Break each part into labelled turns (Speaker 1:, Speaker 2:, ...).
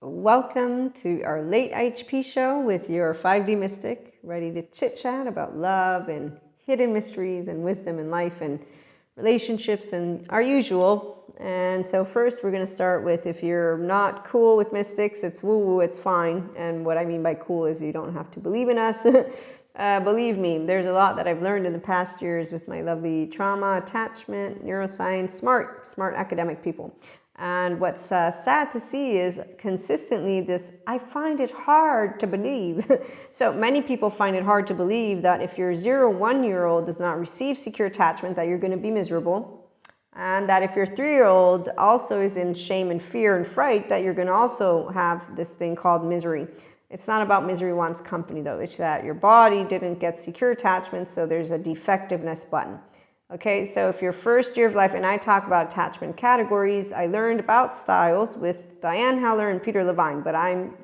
Speaker 1: Welcome to our late IHP show with your 5D mystic, ready to chit-chat about love and hidden mysteries and wisdom in life and relationships and our usual. And so first we're going to start with, if you're not cool with mystics, it's woo-woo, it's fine. And what I mean by cool is you don't have to believe in us. Believe me, there's a lot that I've learned in the past years with my lovely trauma, attachment, neuroscience, smart academic people. And what's sad to see is consistently this, I find it hard to believe. So many people find it hard to believe that if your 0-1-year-old does not receive secure attachment, that you're going to be miserable. And that if your 3-year-old also is in shame and fear and fright, that you're going to also have this thing called misery. It's not about misery wants company though. It's that your body didn't get secure attachment, so there's a defectiveness button. Okay, so if your first year of life, and I talk about attachment categories, I learned about styles with Diane Heller and Peter Levine, but I'm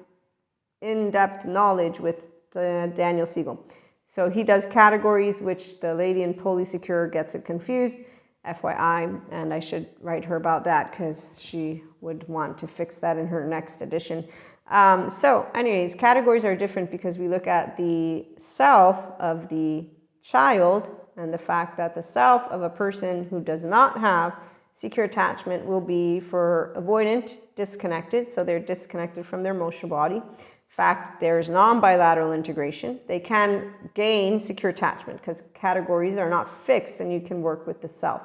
Speaker 1: in-depth knowledge with Daniel Siegel. So he does categories, which the lady in Polysecure gets it confused, FYI, and I should write her about that because she would want to fix that in her next edition. So anyways, categories are different because we look at the self of the child and the fact that the self of a person who does not have secure attachment will be for avoidant, disconnected, so they're disconnected from their emotional body. In fact, there's non-bilateral integration. They can gain secure attachment because categories are not fixed and you can work with the self.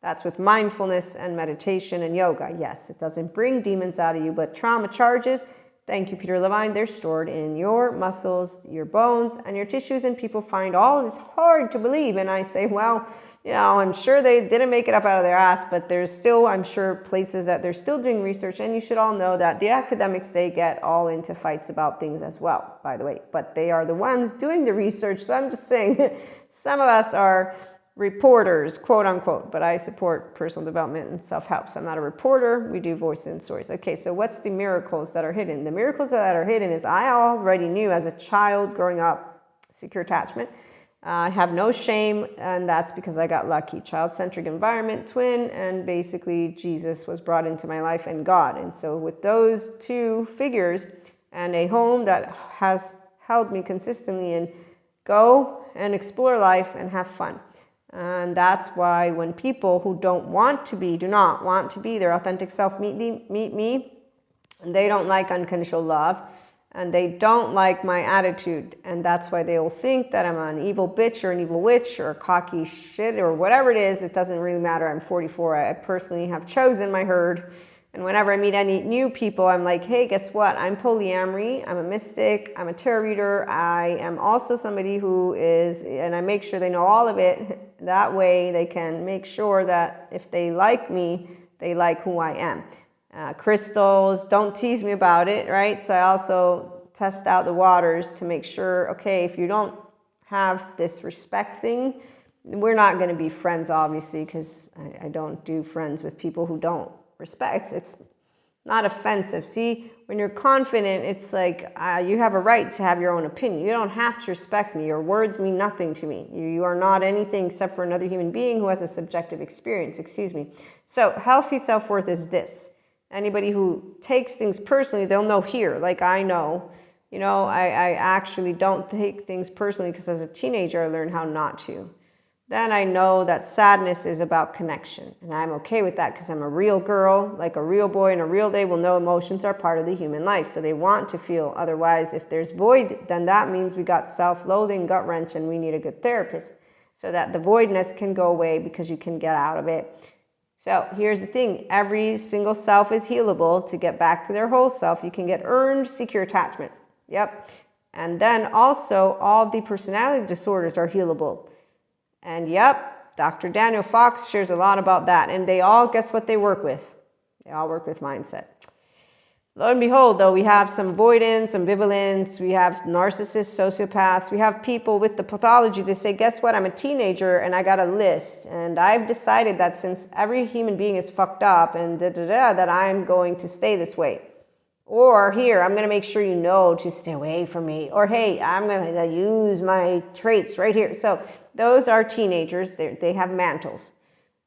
Speaker 1: That's with mindfulness and meditation and yoga. Yes, it doesn't bring demons out of you, but trauma charges, thank you, Peter Levine, they're stored in your muscles, your bones, and your tissues, and people find all of this hard to believe. And I say, well, you know, I'm sure they didn't make it up out of their ass, but there's still, I'm sure, places that they're still doing research, and you should all know that the academics, they get all into fights about things as well, by the way, but they are the ones doing the research. So I'm just saying, some of us are reporters, quote unquote, but I support personal development and self-help. So I'm not a reporter. We do voice and stories. Okay, so what's the miracles that are hidden? The miracles that are hidden is I already knew as a child growing up secure attachment. I have no shame, and that's because I got lucky. Child-centric environment, twin, and basically Jesus was brought into my life and God. And so with those two figures and a home that has held me consistently in go and explore life and have fun. And that's why when people who do not want to be their authentic self meet me, and they don't like unconditional love, and they don't like my attitude, and that's why they will think that I'm an evil bitch or an evil witch or a cocky shit or whatever it is. It doesn't really matter. I'm 44. I personally have chosen my herd. And whenever I meet any new people, I'm like, hey, guess what? I'm polyamory, I'm a mystic, I'm a tarot reader, I am also somebody who is, and I make sure they know all of it. That way they can make sure that if they like me, they like who I am. Crystals, don't tease me about it, right? So I also test out the waters to make sure, okay, if you don't have this respect thing, we're not going to be friends, obviously, because I don't do friends with people who don't respect. It's not offensive. See, when you're confident, it's like you have a right to have your own opinion. You don't have to respect me. Your words mean nothing to me. You are not anything except for another human being who has a subjective experience. Excuse me. So healthy self-worth is this. Anybody who takes things personally, they'll know here, like I know. You know, I actually don't take things personally because as a teenager, I learned how not to. Then I know that sadness is about connection. And I'm okay with that because I'm a real girl, like a real boy in a real day will know emotions are part of the human life. So they want to feel. Otherwise, if there's void, then that means we got self-loathing, gut wrench, and we need a good therapist so that the voidness can go away because you can get out of it. So here's the thing. Every single self is healable. To get back to their whole self, you can get earned secure attachment. Yep. And then also all the personality disorders are healable. And yep, Dr. Daniel Fox shares a lot about that. And they all, guess what they work with? They all work with mindset. Lo and behold, though, we have some avoidance, ambivalence, we have narcissists, sociopaths, we have people with the pathology that say, guess what, I'm a teenager and I got a list. And I've decided that since every human being is fucked up and that I'm going to stay this way. Or here, I'm going to make sure you know to stay away from me. Or hey, I'm going to use my traits right here. So those are teenagers. They have mantles.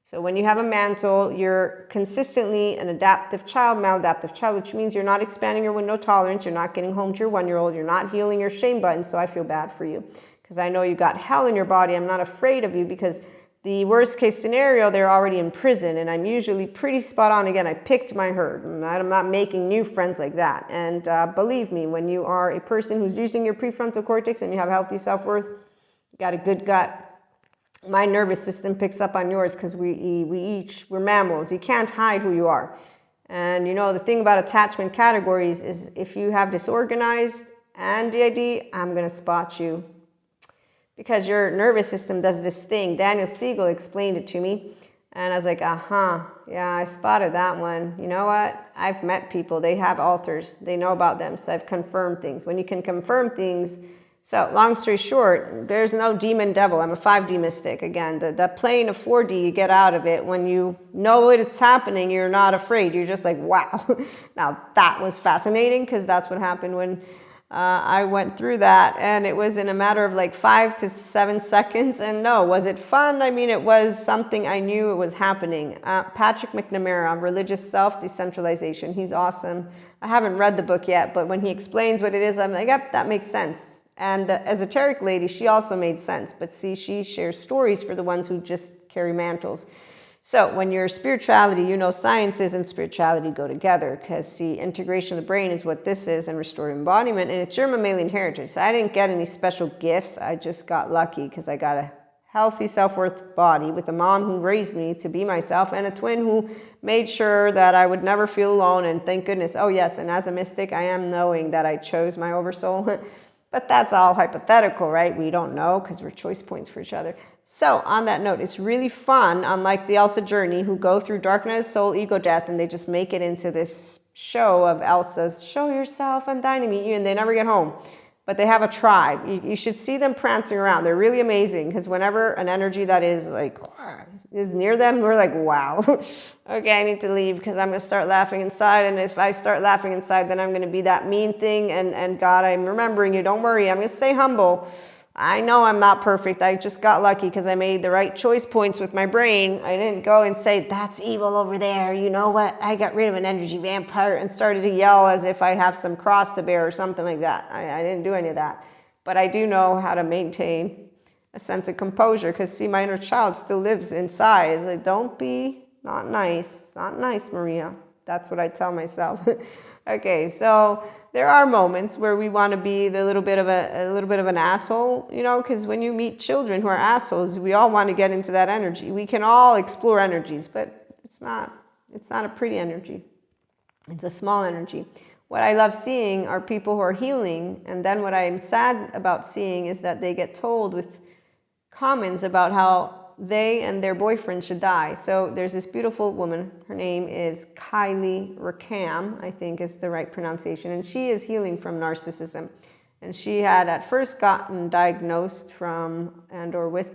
Speaker 1: So when you have a mantle, you're consistently an adaptive child, maladaptive child, which means you're not expanding your window tolerance, you're not getting home to your 1-year-old, you're not healing your shame button. So I feel bad for you because I know you got hell in your body. I'm not afraid of you because the worst case scenario, they're already in prison, and I'm usually pretty spot on. Again, I picked my herd. I'm not making new friends like that. And believe me, when you are a person who's using your prefrontal cortex and you have healthy self-worth, you got a good gut. My nervous system picks up on yours because we're mammals. You can't hide who you are. And you know, the thing about attachment categories is if you have disorganized and DID, I'm going to spot you. Because your nervous system does this thing. Daniel Siegel explained it to me. And I was like, yeah, I spotted that one. You know what? I've met people. They have alters. They know about them. So I've confirmed things. When you can confirm things. So long story short, there's no demon devil. I'm a 5D mystic. Again, the plane of 4D, you get out of it. When you know it's happening, you're not afraid. You're just like, wow. Now, that was fascinating because that's what happened when I went through that, and it was in a matter of like 5 to 7 seconds. And no, was it fun? I mean, it was something I knew it was happening. Patrick McNamara, Religious Self-Decentralization. He's awesome. I haven't read the book yet, but when he explains what it is, I'm like, yep, that makes sense. And the esoteric lady, she also made sense. But see, she shares stories for the ones who just carry mantles. So when you're spirituality, you know sciences and spirituality go together because, see, integration of the brain is what this is and restored embodiment, and it's your mammalian heritage. So I didn't get any special gifts. I just got lucky because I got a healthy self-worth body with a mom who raised me to be myself and a twin who made sure that I would never feel alone. And thank goodness, oh yes, and as a mystic, I am knowing that I chose my oversoul. But that's all hypothetical, right? We don't know because we're choice points for each other. So on that note, it's really fun, unlike the Elsa journey, who go through darkness, soul, ego, death, and they just make it into this show of Elsa's, show yourself, I'm dying to meet you, and they never get home. But they have a tribe. You should see them prancing around. They're really amazing because whenever an energy that is like, is near them, we're like, wow, okay, I need to leave because I'm going to start laughing inside. And if I start laughing inside, then I'm going to be that mean thing. And God, I'm remembering you. Don't worry. I'm going to stay humble. I know I'm not perfect. I just got lucky because I made the right choice points with my brain. I didn't go and say, that's evil over there. You know what? I got rid of an energy vampire and started to yell as if I have some cross to bear or something like that. I didn't do any of that. But I do know how to maintain a sense of composure because, see, my inner child still lives inside. It's like, don't be not nice. It's not nice, Maria. That's what I tell myself. Okay, so there are moments where we want to be a little bit of an asshole, you know, because when you meet children who are assholes, we all want to get into that energy. We can all explore energies, but it's not a pretty energy. It's a small energy. What I love seeing are people who are healing, and then what I'm sad about seeing is that they get told with comments about how they and their boyfriend should die. So there's this beautiful woman, her name is Kylie Rakam, I think is the right pronunciation, and she is healing from narcissism. And she had at first gotten diagnosed from and or with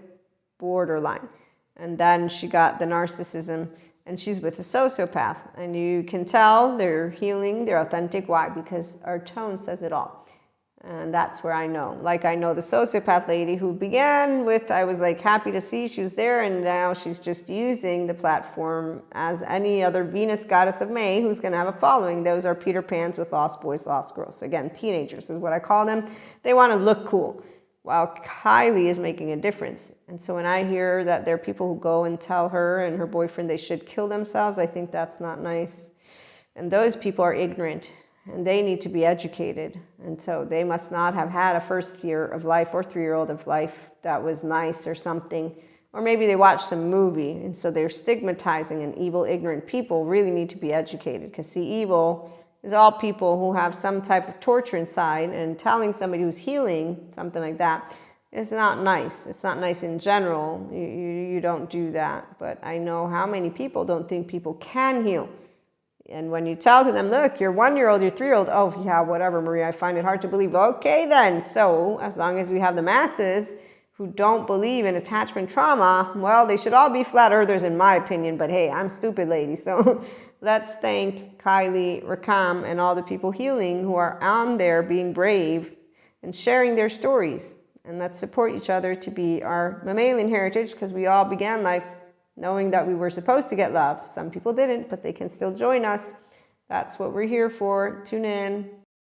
Speaker 1: borderline. And then she got the narcissism, and she's with a sociopath. And you can tell they're healing, they're authentic. Why? Because our tone says it all. And that's where I know. Like I know the sociopath lady who began with, I was like happy to see she was there, and now she's just using the platform as any other Venus goddess of May who's going to have a following. Those are Peter Pans with lost boys, lost girls. So again, teenagers is what I call them. They want to look cool. While Kylie is making a difference. And so when I hear that there are people who go and tell her and her boyfriend they should kill themselves, I think that's not nice. And those people are ignorant. And they need to be educated. And so they must not have had a first year of life or 3-year-old of life that was nice or something. Or maybe they watched some movie. And so they're stigmatizing, and evil, ignorant people really need to be educated. Because see, evil is all people who have some type of torture inside, and telling somebody who's healing, something like that, is not nice. It's not nice in general. You don't do that. But I know how many people don't think people can heal. And when you tell to them, look, you're 1-year-old, you're 3-year-old, oh yeah, whatever, Maria, I find it hard to believe. Okay then, so as long as we have the masses who don't believe in attachment trauma, well, they should all be flat earthers in my opinion, but hey, I'm stupid lady. So let's thank Kylie Rakam and all the people healing who are on there being brave and sharing their stories. And let's support each other to be our mammalian heritage, because we all began life knowing that we were supposed to get love. Some people didn't, but they can still join us. That's what we're here for. Tune in.